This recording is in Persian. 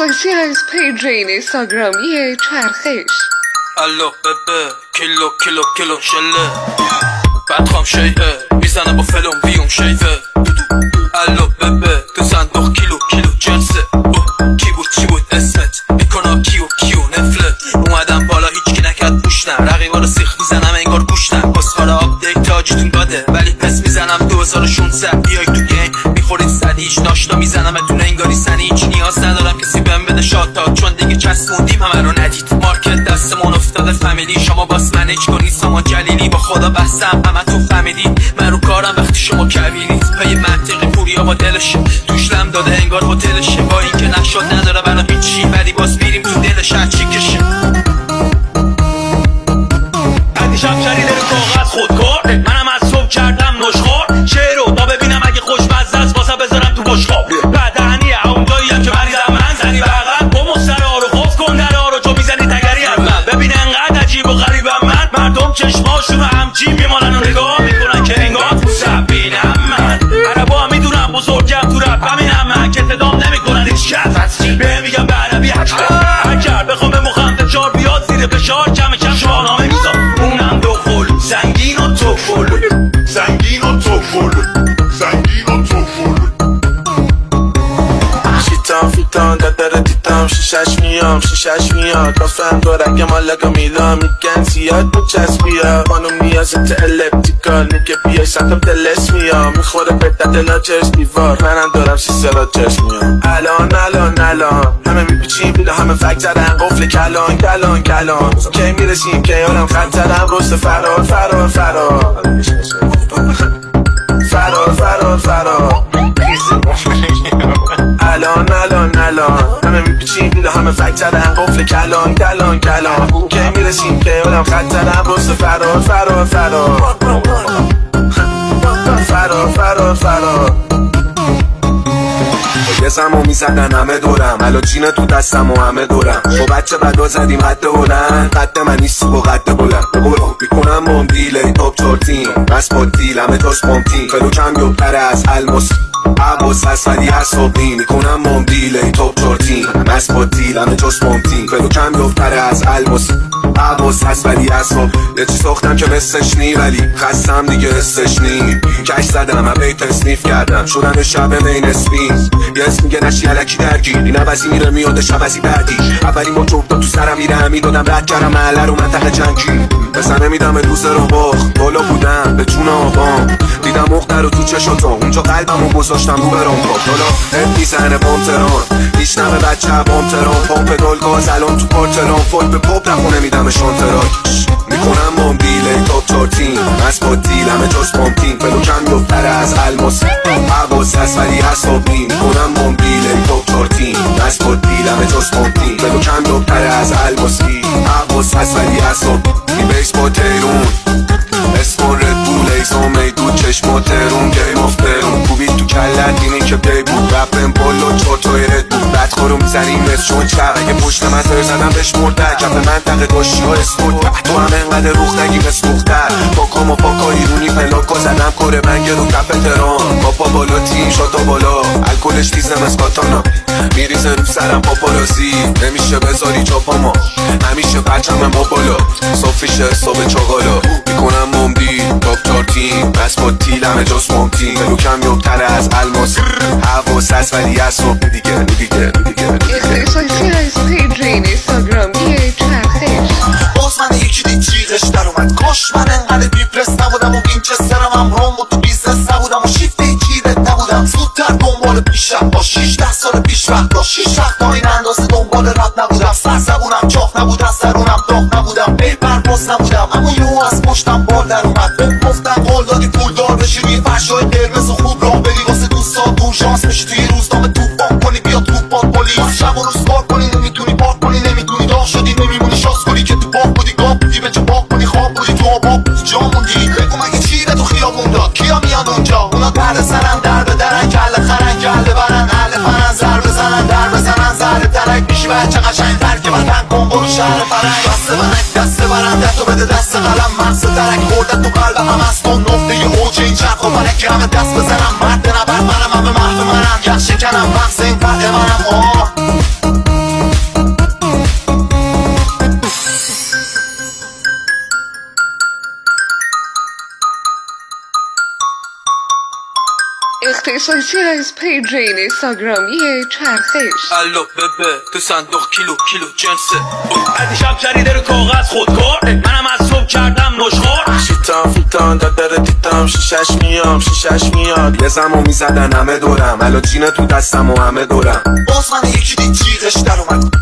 اساسیز پیج اینستاگرامی چرخش. الو ببه کیلو کیلو کیلو شله بدخوام شیعه میزنه با فلون بیوم شیفه. الو ببه تو صندوق کیلو کیلو جنسه. کی بود چی بود اسمت میکنم کیو نفلت. اومدم بالا هیچ کی نکرد پوشنم رقیبا رو سیخ میزنم انگار گوشتم. کسخارا آپدیت تاجتون داده ولی پس میزنم 2600. بیای تو گیم میخورید صدیش ناشتا میزنم اتون انگاری سنی. هیچ نیاز ندارم کسی بهم بده شاتا چون دیگه چسبوندیم همه رو ندید. مارکت دستمون افتاده فامیلی شما باس منیج کنید سامان جلیلی. با خدا بستم همه تو فهمیدید من رو کارم وقتی شما کویرید. پای منطقی پوریا با دلشه توش لم داده انگار هتلشه. با این که نشد نداره برا هیچی ولی باز میریم تو دلش هرچی کشه. شب شریده رو کاغذ خودکار منم از صبح کردم نشخار. شعر رو تا ببینم اگه خوشمزه است واسه بذارم تو بشقاب. بدنیه اونجایی هم که مریضم من زنی بغل با مسترها رو خوف کن درها رو چون میزنی تگری از من. ببین انقدر عجیب و غریبم من مردم چشماشون رو همچین میمالن و نگاه میکنن که انگار تو سبینم من. عربا هم میدونم بزرگم تو رپ همینم من که صدام نمیکنن هیچ کس. به میگم به عربی هکر بخوام به مخمده چار بیاد زیر فشار کم کم شاهنامه میزام. اونم دو قول زنگین و تو قول زنگین و تو قول زنگین و تو قول. شیطان فیتان دادر دیتام شیشش میاد کافم دورک مالگا میلان میگن زیاد مچسبیا. خانم نیازت الپتیکال میگه بیای سمتم دلس میام. میخوره پدت لاجرس دیوار منم دارم سیسه لاجرس میام. الان همه میپیچیم بیلا همه فکر زدن قفل کلان کی میرسیم که یارم خط زدم رست فرار الان همه میپیچیم بیلا همه فکر زدن قفل کلان کی میرسیم که یارم خط زدم رست فرار یه زمان میزدن همه دورم الان جینه تو دستم و همه دورم. با بچه بدا زدیم قد بلند قد من نیستی با قد بلند. میکنم موندیل توپ چورتین بس با دیل همه توست پامتین. خیلو کم یوبتره از الموس عباس هست ولی حسابی. میکنم موندیل توپ چورتین بس با دیل همه توست پامتین. خیلو کم یوبتره از الموس عباس هست ولی حساب. یه چی ساختم که مثلش نی ولی خستم دیگه حسش نی. کش زدم همه تصنیف کردم شدم شب مین اسپین. یه اسم میگه نشی علکی درگیر این عوضی میره میاده شبزی بعدی. اولی با چوب تو سرم میره میدادم رد کردم محله رو منطقه جنگی. بزنه میدم روز رو بالا بودم به جون آبام. دیدم مختر رو تو چشاتا اونجا قلبمو گذاشتم رو برام پاک. حالا هد میزنه بام تران میشنمه بچه بام تران. پامپ دل گاز الان تو پارتلان فول به پاپ نخونه میدم شانتراک. میکنم موندیل توپ چارتین از با دیل همه جاست پامپین. فلو کم یفتره از الماس عباس هست ولی حسابی. میکنم موندیل توپ چارتین از با دیل همه جاست پامپین. فلو کم یفتره از الماسی عباس هست ولی حسابی. بیس با تیرون اسمون رد بول ایزان میدون چشما ترون گیم آف ترون. خوبی تو کلت اینی که بی بود رپم بولو چوتوی رد بود. بد خورو میزنیم مثل چون چق اگه پشت من زر زدم بهش مرده. کف منطقه داشتی ها اسمورد تو هم انقدر روخ نگی مثل مختر. پاکام و پاکا ایرونی پلاکا زدم کره منگه رو کف تران. پاپا بالا تیم شاتا بالا الکلش تیزم از کاتانا. میریزه رو سرم پاپارازی نمیشه بذاری چاپاما. همیشه بچم با بالا صافیشه حساب چاقالا. میکنم مومدی تاپ چارتین بس با تیل همه جاست مامتین. بلو کم یوبتره از الماس حواس هست ولی از صبح دیگه اساسیز پیج اینستاگرامی چرخش. باز من یکی دید جیغش در اومد. کاش من انقدر بیپرس نبودم و وینچسترم هم روم و تو بیزنس نبودم و شیفت گیرت نبودم. زودتر دنبال پیشرفت با 16 سال پیش وقت با 6 وقت تا این اندازه دنبال رد نبودم. سر زبونم چاق نبود از درونم داغ نبودم. بی پرواز نبودم اما یهو از پشتم بال در اومد. بهم گفتن قول دادی پولدار بشی روی فرشای قرمز و خوب راه بری واسه دوستات دور شانس بشی توی روزنامه توفان کنی بیا توپات پلیس. شب و روز کار کنی نمیتونی پاک کنی نمیتونی داغ شدی نمیمونی شاس کنی که تو باغ بودی گاب بودی به جا باغ کنی خواب بودی تو آباب بودی جا موندی. بگو مگه چی به تو خیابون داد کیا میان اونجا اونا در سرن در بدرن کله خرن کله برن اهل فرن زر بزنن در بزنن زهر ترک میشی بچه قشنگ تر که وطن کن برو شهر فرنگ. دسته برن دستو بده دست قلم مغز درک خوردت تو قلب هم از کن نقطه اوج این چرخ و فلک همه دست بزنم. مرد نبرد منم همه محو منم گر شکنم مغز این فرق منم. از پیج اینستاگرامی چرخش. الو ببه تو صندوق کیلو جنسه. از دیشب شریده رو کاغذ خودکار، منم از صبح کردم نشخار. شیطان فیتان داد داره دیتم شیشش میاد یه زمو میزدن همه دورم الان جینه تو دستم و همه دورم باز من یکی دید جیغش در اومد